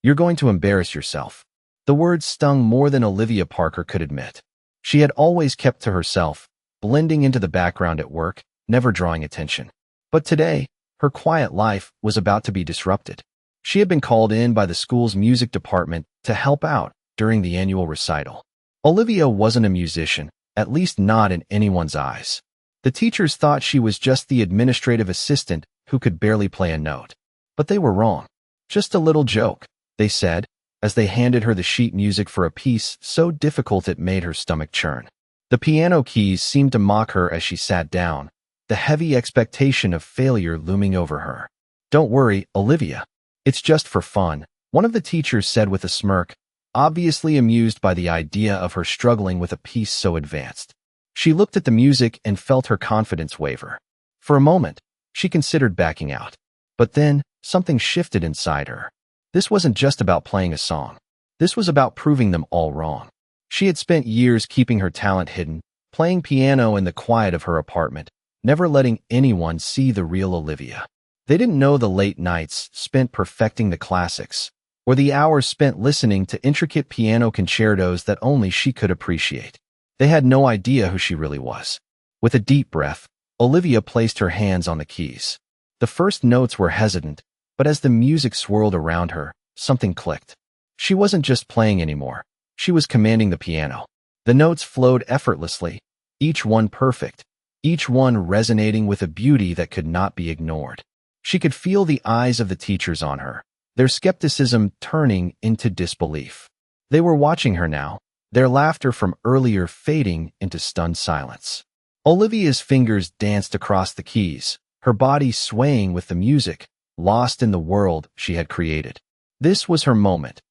You're going to embarrass yourself." The words stung more than Olivia Parker could admit. She had always kept to herself, blending into the background at work, never drawing attention. But today, her quiet life was about to be disrupted. She had been called in by the school's music department to help out during the annual recital. Olivia wasn't a musician, at least not in anyone's eyes. The teachers thought she was just the administrative assistant who could barely play a note. But they were wrong. "Just a little joke," they said, as they handed her the sheet music for a piece so difficult it made her stomach churn. The piano keys seemed to mock her as she sat down, the heavy expectation of failure looming over her. "Don't worry, Olivia. It's just for fun," one of the teachers said with a smirk, obviously amused by the idea of her struggling with a piece so advanced. She looked at the music and felt her confidence waver. For a moment, she considered backing out. But then, something shifted inside her. This wasn't just about playing a song. This was about proving them all wrong. She had spent years keeping her talent hidden, playing piano in the quiet of her apartment, never letting anyone see the real Olivia. They didn't know the late nights spent perfecting the classics, or the hours spent listening to intricate piano concertos that only she could appreciate. They had no idea who she really was. With a deep breath, Olivia placed her hands on the keys. The first notes were hesitant, but as the music swirled around her, something clicked. She wasn't just playing anymore. She was commanding the piano. The notes flowed effortlessly, each one perfect, each one resonating with a beauty that could not be ignored. She could feel the eyes of the teachers on her, their skepticism turning into disbelief. They were watching her now, their laughter from earlier fading into stunned silence. Olivia's fingers danced across the keys, her body swaying with the music, lost in the world she had created. This was her moment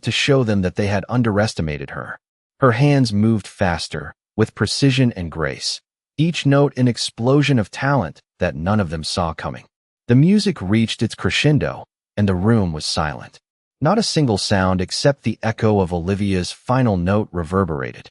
to show them that they had underestimated her. Her hands moved faster, with precision and grace, each note an explosion of talent that none of them saw coming. The music reached its crescendo, and the room was silent. Not a single sound except the echo of Olivia's final note reverberated.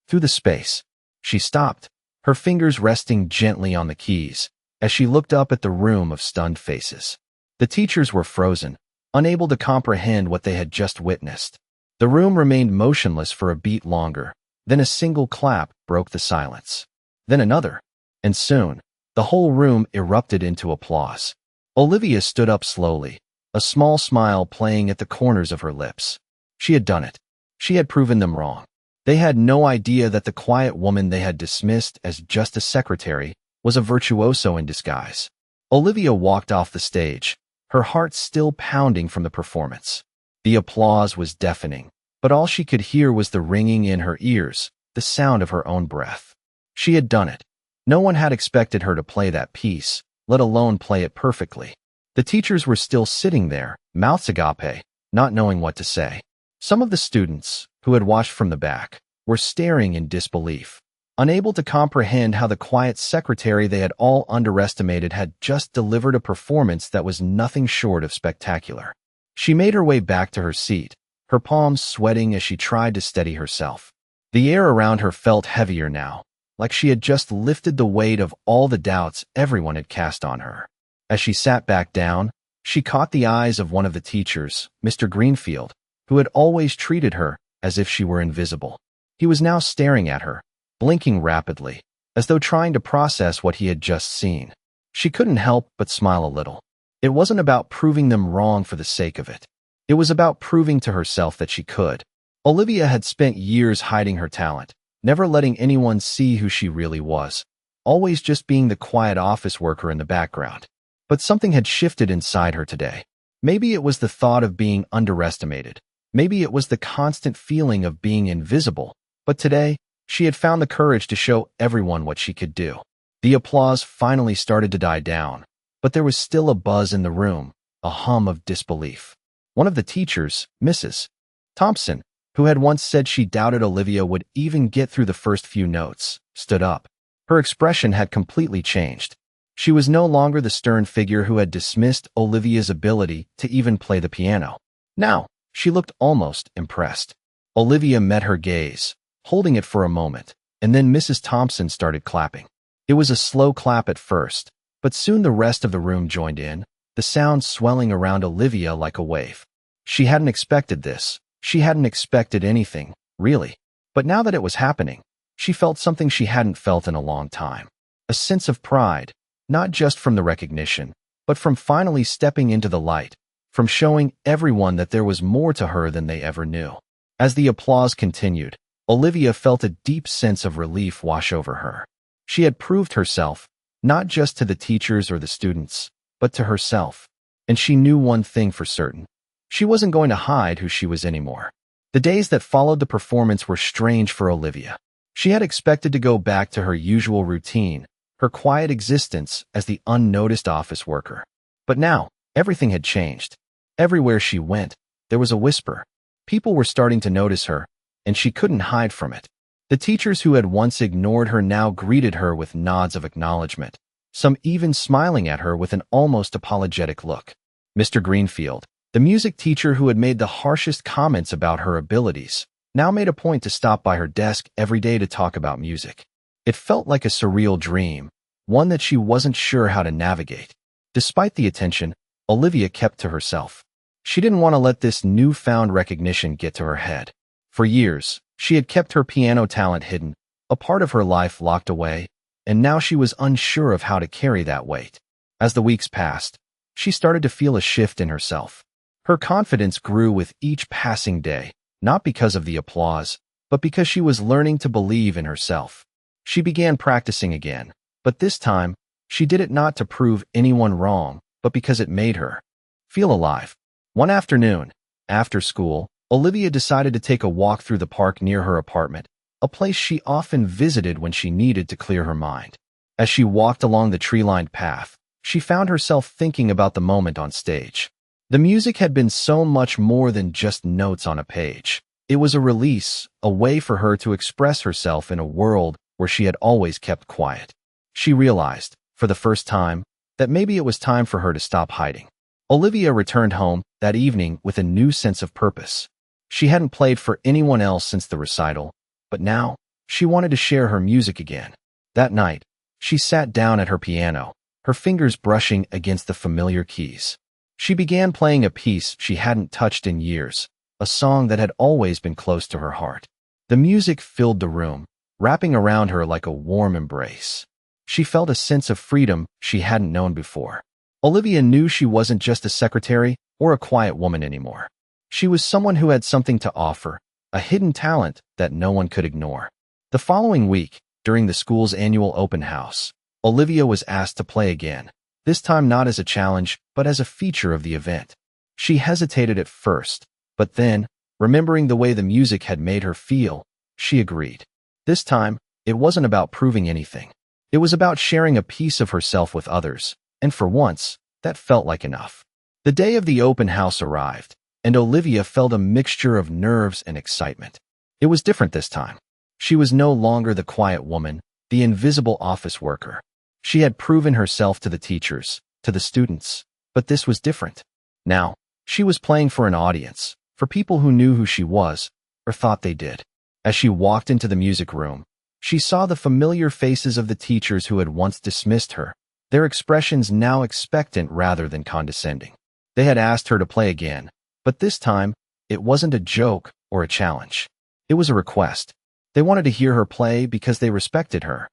Through the space, she stopped, her fingers resting gently on the keys, as she looked up at the room of stunned faces. The teachers were frozen, unable to comprehend what they had just witnessed. The room remained motionless for a beat longer, then a single clap broke the silence. Then another, and soon, the whole room erupted into applause. Olivia stood up slowly, a small smile playing at the corners of her lips. She had done it. She had proven them wrong. They had no idea that the quiet woman they had dismissed as just a secretary was a virtuoso in disguise. Olivia walked off the stage, her heart still pounding from the performance. The applause was deafening, but all she could hear was the ringing in her ears, the sound of her own breath. She had done it. No one had expected her to play that piece, let alone play it perfectly. The teachers were still sitting there, mouths agape, not knowing what to say. Some of the students, who had watched from the back, were staring in disbelief, unable to comprehend how the quiet secretary they had all underestimated had just delivered a performance that was nothing short of spectacular. She made her way back to her seat, her palms sweating as she tried to steady herself. The air around her felt heavier now, like she had just lifted the weight of all the doubts everyone had cast on her. As she sat back down, she caught the eyes of one of the teachers, Mr. Greenfield, who had always treated her as if she were invisible. He was now staring at her, blinking rapidly, as though trying to process what he had just seen. She couldn't help but smile a little. It wasn't about proving them wrong for the sake of it. It was about proving to herself that she could. Olivia had spent years hiding her talent, never letting anyone see who she really was, always just being the quiet office worker in the background. But something had shifted inside her today. Maybe it was the thought of being underestimated. Maybe it was the constant feeling of being invisible. But today, she had found the courage to show everyone what she could do. The applause finally started to die down, but there was still a buzz in the room, a hum of disbelief. One of the teachers, Mrs. Thompson, who had once said she doubted Olivia would even get through the first few notes, stood up. Her expression had completely changed. She was no longer the stern figure who had dismissed Olivia's ability to even play the piano. Now, she looked almost impressed. Olivia met her gaze, holding it for a moment, and then Mrs. Thompson started clapping. It was a slow clap at first, but soon the rest of the room joined in, the sound swelling around Olivia like a wave. She hadn't expected this. She hadn't expected anything, really. But now that it was happening, she felt something she hadn't felt in a long time. A sense of pride, not just from the recognition, but from finally stepping into the light, from showing everyone that there was more to her than they ever knew. As the applause continued, Olivia felt a deep sense of relief wash over her. She had proved herself, not just to the teachers or the students, but to herself. And she knew one thing for certain. She wasn't going to hide who she was anymore. The days that followed the performance were strange for Olivia. She had expected to go back to her usual routine, her quiet existence as the unnoticed office worker. But now, everything had changed. Everywhere she went, there was a whisper. People were starting to notice her, and she couldn't hide from it. The teachers who had once ignored her now greeted her with nods of acknowledgement, some even smiling at her with an almost apologetic look. Mr. Greenfield, the music teacher who had made the harshest comments about her abilities, now made a point to stop by her desk every day to talk about music. It felt like a surreal dream, one that she wasn't sure how to navigate. Despite the attention, Olivia kept to herself. She didn't want to let this newfound recognition get to her head. For years, she had kept her piano talent hidden, a part of her life locked away, and now she was unsure of how to carry that weight. As the weeks passed, she started to feel a shift in herself. Her confidence grew with each passing day, not because of the applause, but because she was learning to believe in herself. She began practicing again, but this time, she did it not to prove anyone wrong, but because it made her feel alive. One afternoon, after school, Olivia decided to take a walk through the park near her apartment, a place she often visited when she needed to clear her mind. As she walked along the tree-lined path, she found herself thinking about the moment on stage. The music had been so much more than just notes on a page. It was a release, a way for her to express herself in a world where she had always kept quiet. She realized, for the first time, that maybe it was time for her to stop hiding. Olivia returned home that evening with a new sense of purpose. She hadn't played for anyone else since the recital, but now, she wanted to share her music again. That night, she sat down at her piano, her fingers brushing against the familiar keys. She began playing a piece she hadn't touched in years, a song that had always been close to her heart. The music filled the room, wrapping around her like a warm embrace. She felt a sense of freedom she hadn't known before. Olivia knew she wasn't just a secretary or a quiet woman anymore. She was someone who had something to offer, a hidden talent that no one could ignore. The following week, during the school's annual open house, Olivia was asked to play again, this time not as a challenge, but as a feature of the event. She hesitated at first, but then, remembering the way the music had made her feel, she agreed. This time, it wasn't about proving anything. It was about sharing a piece of herself with others, and for once, that felt like enough. The day of the open house arrived, and Olivia felt a mixture of nerves and excitement. It was different this time. She was no longer the quiet woman, the invisible office worker. She had proven herself to the teachers, to the students, but this was different. Now, she was playing for an audience, for people who knew who she was, or thought they did. As she walked into the music room, she saw the familiar faces of the teachers who had once dismissed her, their expressions now expectant rather than condescending. They had asked her to play again, but this time, it wasn't a joke or a challenge. It was a request. They wanted to hear her play because they respected her.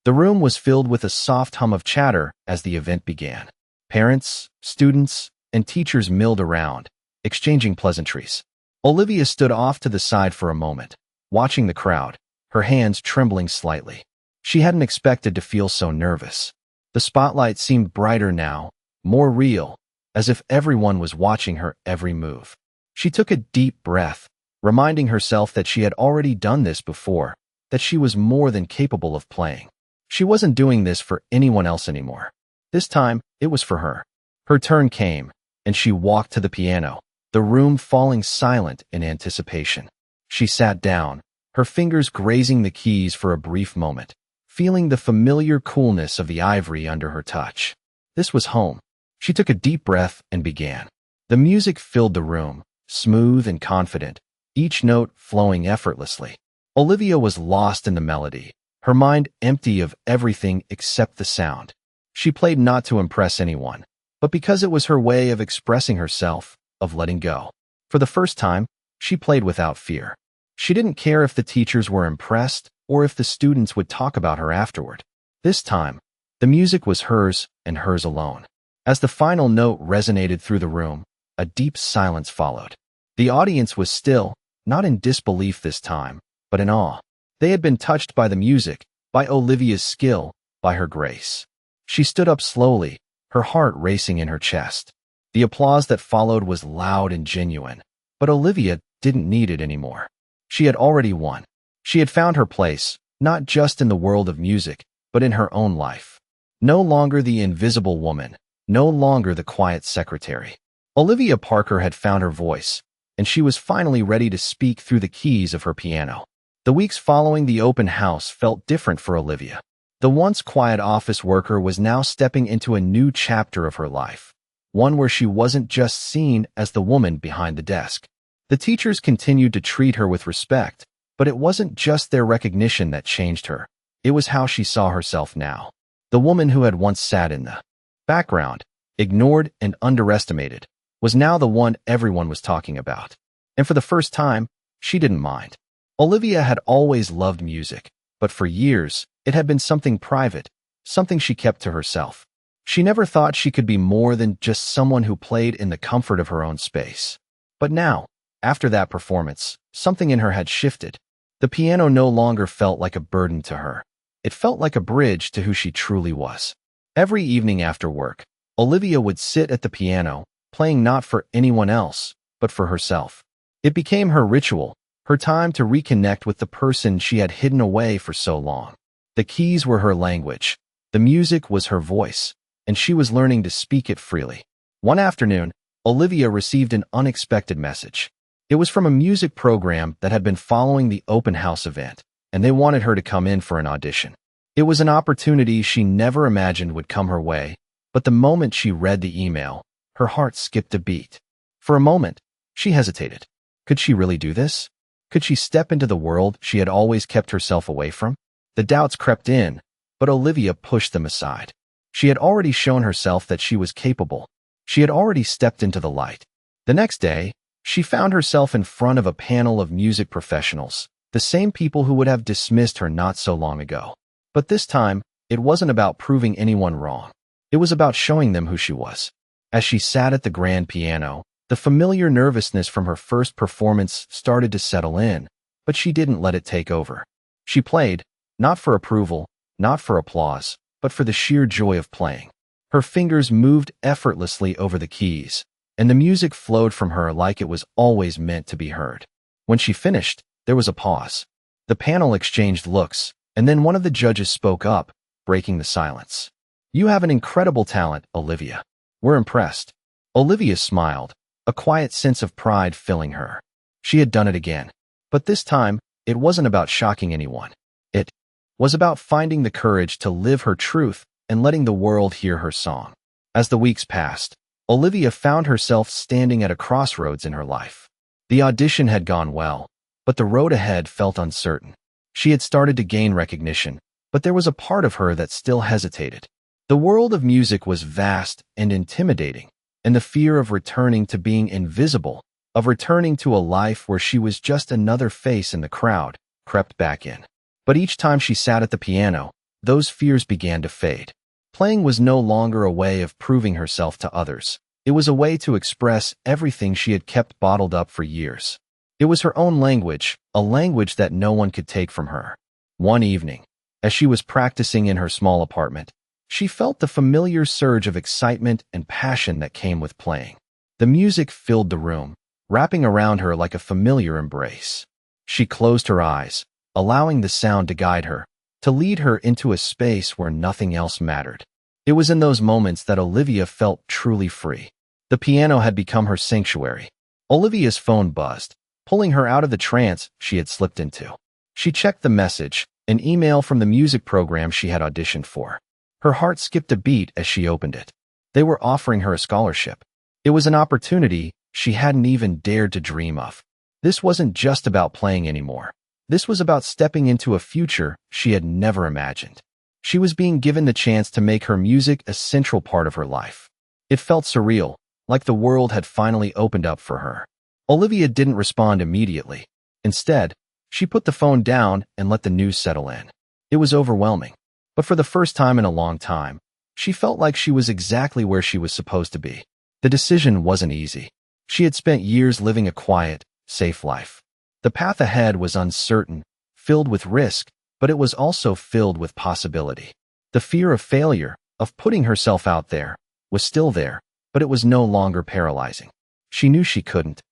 The room was filled with a soft hum of chatter as the event began. Parents, students, and teachers milled around, exchanging pleasantries. Olivia stood off to the side for a moment, watching the crowd, her hands trembling slightly. She hadn't expected to feel so nervous. The spotlight seemed brighter now, more real, as if everyone was watching her every move. She took a deep breath, reminding herself that she had already done this before, that she was more than capable of playing. She wasn't doing this for anyone else anymore. This time, it was for her. Her turn came, and she walked to the piano, the room falling silent in anticipation. She sat down, her fingers grazing the keys for a brief moment, feeling the familiar coolness of the ivory under her touch. This was home. She took a deep breath and began. The music filled the room, smooth and confident, each note flowing effortlessly. Olivia was lost in the melody, her mind empty of everything except the sound. She played not to impress anyone, but because it was her way of expressing herself, of letting go. For the first time, she played without fear. She didn't care if the teachers were impressed or if the students would talk about her afterward. This time, the music was hers and hers alone. As the final note resonated through the room, a deep silence followed. The audience was still, not in disbelief this time, but in awe. They had been touched by the music, by Olivia's skill, by her grace. She stood up slowly, her heart racing in her chest. The applause that followed was loud and genuine, but Olivia didn't need it anymore. She had already won. She had found her place, not just in the world of music, but in her own life. No longer the invisible woman, no longer the quiet secretary. Olivia Parker had found her voice, and she was finally ready to speak through the keys of her piano. The weeks following the open house felt different for Olivia. The once quiet office worker was now stepping into a new chapter of her life, one where she wasn't just seen as the woman behind the desk. The teachers continued to treat her with respect, but it wasn't just their recognition that changed her. It was how she saw herself now. The woman who had once sat in the background, ignored and underestimated, was now the one everyone was talking about. And for the first time, she didn't mind. Olivia had always loved music, but for years, it had been something private, something she kept to herself. She never thought she could be more than just someone who played in the comfort of her own space. But now, after that performance, something in her had shifted. The piano no longer felt like a burden to her. It felt like a bridge to who she truly was. Every evening after work, Olivia would sit at the piano, playing not for anyone else, but for herself. It became her ritual, her time to reconnect with the person she had hidden away for so long. The keys were her language, the music was her voice, and she was learning to speak it freely. One afternoon, Olivia received an unexpected message. It was from a music program that had been following the open house event, and they wanted her to come in for an audition. It was an opportunity she never imagined would come her way, but the moment she read the email, her heart skipped a beat. For a moment, she hesitated. Could she really do this? Could she step into the world she had always kept herself away from? The doubts crept in, but Olivia pushed them aside. She had already shown herself that she was capable. She had already stepped into the light. The next day, she found herself in front of a panel of music professionals, the same people who would have dismissed her not so long ago. But this time, it wasn't about proving anyone wrong. It was about showing them who she was. As she sat at the grand piano, the familiar nervousness from her first performance started to settle in, but she didn't let it take over. She played, not for approval, not for applause, but for the sheer joy of playing. Her fingers moved effortlessly over the keys, and the music flowed from her like it was always meant to be heard. When she finished, there was a pause. The panel exchanged looks, and then one of the judges spoke up, breaking the silence. "You have an incredible talent, Olivia. We're impressed." Olivia smiled, a quiet sense of pride filling her. She had done it again. But this time, it wasn't about shocking anyone. It was about finding the courage to live her truth and letting the world hear her song. As the weeks passed, Olivia found herself standing at a crossroads in her life. The audition had gone well, but the road ahead felt uncertain. She had started to gain recognition, but there was a part of her that still hesitated. The world of music was vast and intimidating, and the fear of returning to being invisible, of returning to a life where she was just another face in the crowd, crept back in. But each time she sat at the piano, those fears began to fade. Playing was no longer a way of proving herself to others. It was a way to express everything she had kept bottled up for years. It was her own language, a language that no one could take from her. One evening, as she was practicing in her small apartment, she felt the familiar surge of excitement and passion that came with playing. The music filled the room, wrapping around her like a familiar embrace. She closed her eyes, allowing the sound to guide her, to lead her into a space where nothing else mattered. It was in those moments that Olivia felt truly free. The piano had become her sanctuary. Olivia's phone buzzed, pulling her out of the trance she had slipped into. She checked the message, an email from the music program she had auditioned for. Her heart skipped a beat as she opened it. They were offering her a scholarship. It was an opportunity she hadn't even dared to dream of. This wasn't just about playing anymore. This was about stepping into a future she had never imagined. She was being given the chance to make her music a central part of her life. It felt surreal, like the world had finally opened up for her. Olivia didn't respond immediately. Instead, she put the phone down and let the news settle in. It was overwhelming. But for the first time in a long time, she felt like she was exactly where she was supposed to be. The decision wasn't easy. She had spent years living a quiet, safe life. The path ahead was uncertain, filled with risk, but it was also filled with possibility. The fear of failure, of putting herself out there, was still there, but it was no longer paralyzing. She knew she couldn't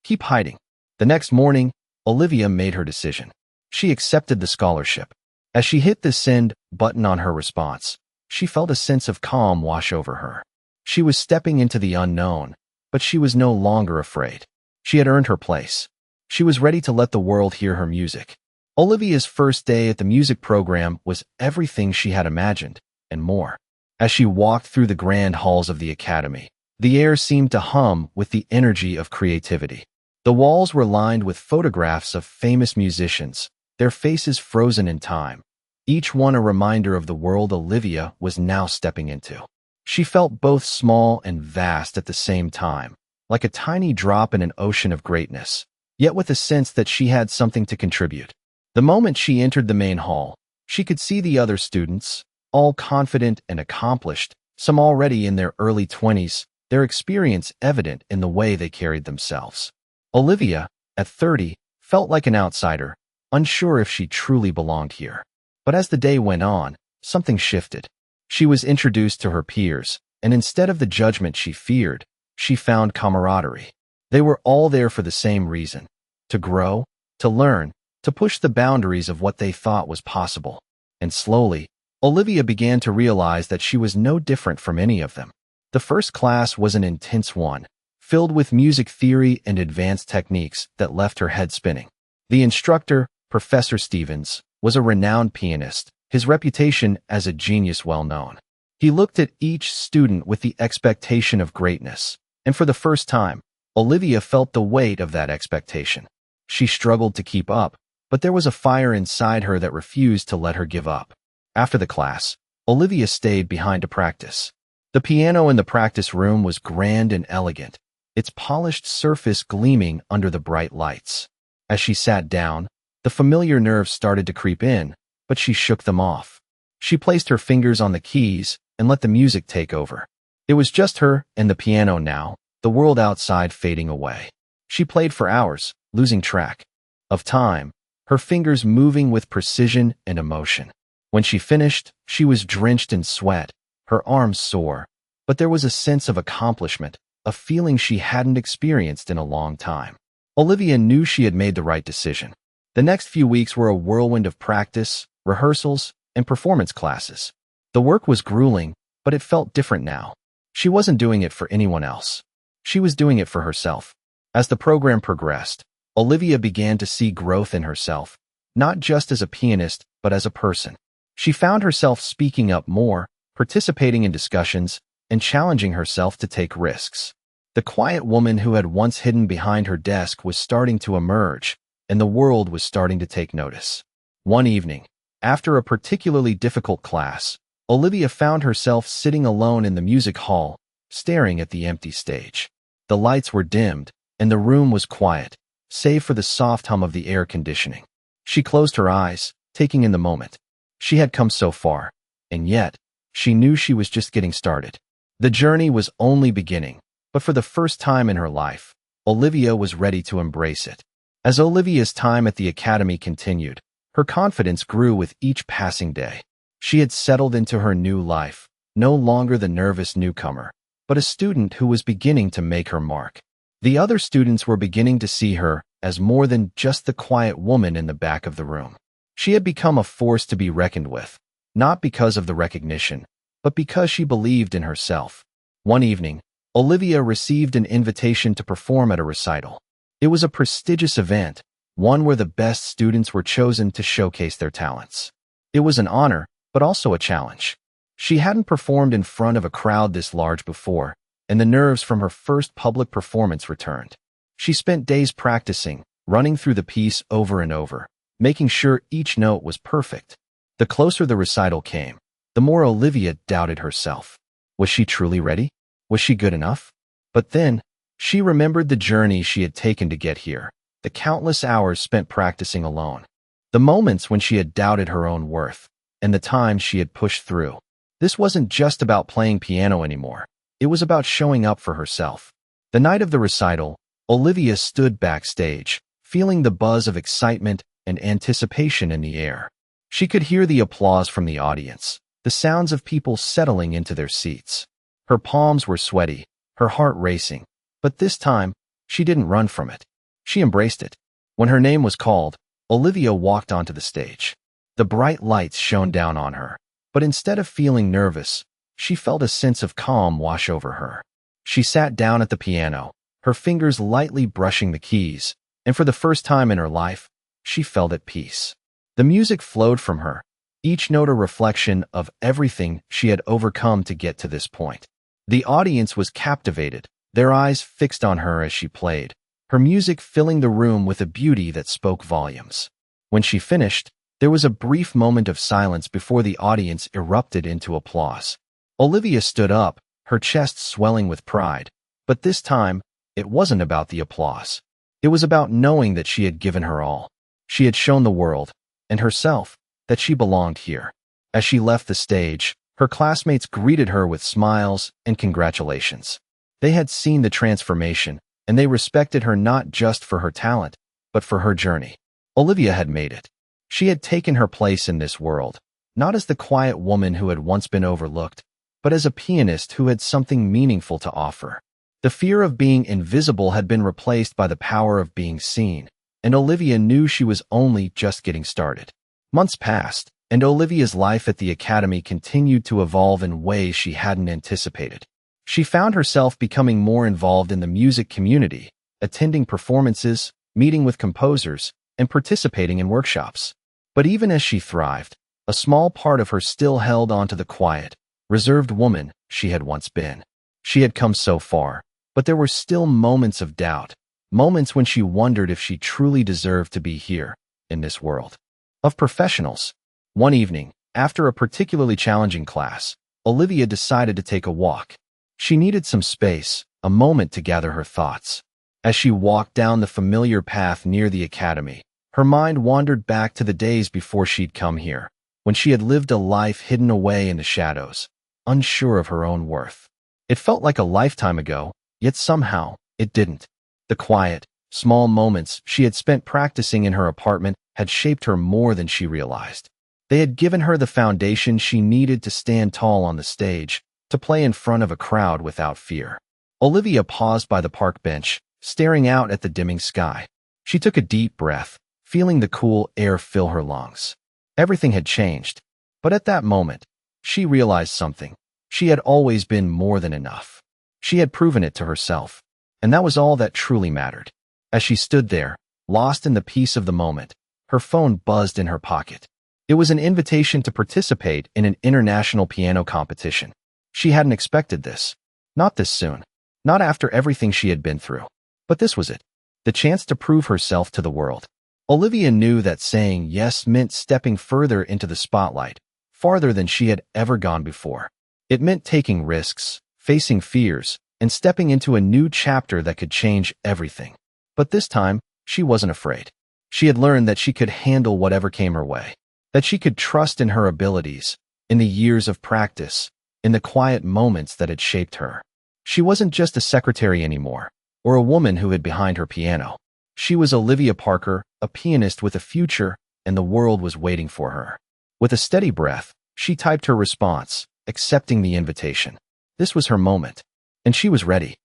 keep hiding. The next morning, Olivia made her decision. She accepted the scholarship. As she hit the send button on her response, she felt a sense of calm wash over her. She was stepping into the unknown, but she was no longer afraid. She had earned her place. She was ready to let the world hear her music. Olivia's first day at the music program was everything she had imagined, and more. As she walked through the grand halls of the academy, the air seemed to hum with the energy of creativity. The walls were lined with photographs of famous musicians, their faces frozen in time, each one a reminder of the world Olivia was now stepping into. She felt both small and vast at the same time, like a tiny drop in an ocean of greatness, yet with a sense that she had something to contribute. The moment she entered the main hall, she could see the other students, all confident and accomplished, some already in their early 20s, their experience evident in the way they carried themselves. Olivia, at 30, felt like an outsider, unsure if she truly belonged here. But as the day went on, something shifted. She was introduced to her peers, and instead of the judgment she feared, she found camaraderie. They were all there for the same reason: to grow, to learn, to push the boundaries of what they thought was possible. And slowly, Olivia began to realize that she was no different from any of them. The first class was an intense one, filled with music theory and advanced techniques that left her head spinning. The instructor, Professor Stevens, was a renowned pianist, his reputation as a genius well known. He looked at each student with the expectation of greatness, and for the first time, Olivia felt the weight of that expectation. She struggled to keep up, but there was a fire inside her that refused to let her give up. After the class, Olivia stayed behind to practice. The piano in the practice room was grand and elegant, its polished surface gleaming under the bright lights. As she sat down, the familiar nerves started to creep in, but she shook them off. She placed her fingers on the keys and let the music take over. It was just her and the piano now, the world outside fading away. She played for hours, losing track of time, her fingers moving with precision and emotion. When she finished, she was drenched in sweat, her arms sore, but there was a sense of accomplishment, a feeling she hadn't experienced in a long time. Olivia knew she had made the right decision. The next few weeks were a whirlwind of practice, rehearsals, and performance classes. The work was grueling, but it felt different now. She wasn't doing it for anyone else. She was doing it for herself. As the program progressed, Olivia began to see growth in herself, not just as a pianist, but as a person. She found herself speaking up more, participating in discussions, and challenging herself to take risks. The quiet woman who had once hidden behind her desk was starting to emerge, and the world was starting to take notice. One evening, after a particularly difficult class, Olivia found herself sitting alone in the music hall, staring at the empty stage. The lights were dimmed, and the room was quiet, save for the soft hum of the air conditioning. She closed her eyes, taking in the moment. She had come so far, and yet, she knew she was just getting started. The journey was only beginning, but for the first time in her life, Olivia was ready to embrace it. As Olivia's time at the academy continued, her confidence grew with each passing day. She had settled into her new life, no longer the nervous newcomer, but a student who was beginning to make her mark. The other students were beginning to see her as more than just the quiet woman in the back of the room. She had become a force to be reckoned with, not because of the recognition, but because she believed in herself. One evening, Olivia received an invitation to perform at a recital. It was a prestigious event, one where the best students were chosen to showcase their talents. It was an honor, but also a challenge. She hadn't performed in front of a crowd this large before, and the nerves from her first public performance returned. She spent days practicing, running through the piece over and over, making sure each note was perfect. The closer the recital came, the more Olivia doubted herself. Was she truly ready? Was she good enough? But then, She remembered the journey she had taken to get here, the countless hours spent practicing alone, the moments when she had doubted her own worth, and the times she had pushed through. This wasn't just about playing piano anymore. It was about showing up for herself. The night of the recital, Olivia stood backstage, feeling the buzz of excitement and anticipation in the air. She could hear the applause from the audience, the sounds of people settling into their seats. Her palms were sweaty, her heart racing, but this time, she didn't run from it. She embraced it. When her name was called, Olivia walked onto the stage. The bright lights shone down on her, but instead of feeling nervous, she felt a sense of calm wash over her. She sat down at the piano, her fingers lightly brushing the keys, and for the first time in her life, she felt at peace. The music flowed from her, each note a reflection of everything she had overcome to get to this point. The audience was captivated, their eyes fixed on her as she played, her music filling the room with a beauty that spoke volumes. When she finished, there was a brief moment of silence before the audience erupted into applause. Olivia stood up, her chest swelling with pride, but this time, it wasn't about the applause. It was about knowing that she had given her all. She had shown the world, and herself, that she belonged here. As she left the stage, her classmates greeted her with smiles and congratulations. They had seen the transformation, and they respected her not just for her talent, but for her journey. Olivia had made it. She had taken her place in this world, not as the quiet woman who had once been overlooked, but as a pianist who had something meaningful to offer. The fear of being invisible had been replaced by the power of being seen, and Olivia knew she was only just getting started. Months passed, and Olivia's life at the academy continued to evolve in ways she hadn't anticipated. She found herself becoming more involved in the music community, attending performances, meeting with composers, and participating in workshops. But even as she thrived, a small part of her still held on to the quiet, reserved woman she had once been. She had come so far, but there were still moments of doubt, moments when she wondered if she truly deserved to be here, in this world of professionals. One evening, after a particularly challenging class, Olivia decided to take a walk. She needed some space, a moment to gather her thoughts. As she walked down the familiar path near the academy, her mind wandered back to the days before she'd come here, when she had lived a life hidden away in the shadows, unsure of her own worth. It felt like a lifetime ago, yet somehow, it didn't. The quiet, small moments she had spent practicing in her apartment had shaped her more than she realized. They had given her the foundation she needed to stand tall on the stage, to play in front of a crowd without fear. Olivia paused by the park bench, staring out at the dimming sky. She took a deep breath, feeling the cool air fill her lungs. Everything had changed, but at that moment, she realized something. She had always been more than enough. She had proven it to herself, and that was all that truly mattered. As she stood there, lost in the peace of the moment, her phone buzzed in her pocket. It was an invitation to participate in an international piano competition. She hadn't expected this. Not this soon. Not after everything she had been through. But this was it. The chance to prove herself to the world. Olivia knew that saying yes meant stepping further into the spotlight, farther than she had ever gone before. It meant taking risks, facing fears, and stepping into a new chapter that could change everything. But this time, she wasn't afraid. She had learned that she could handle whatever came her way, that she could trust in her abilities, in the years of practice, in the quiet moments that had shaped her. She wasn't just a secretary anymore, or a woman who hid behind her piano. She was Olivia Parker, a pianist with a future, and the world was waiting for her. With a steady breath, she typed her response, accepting the invitation. This was her moment, and she was ready.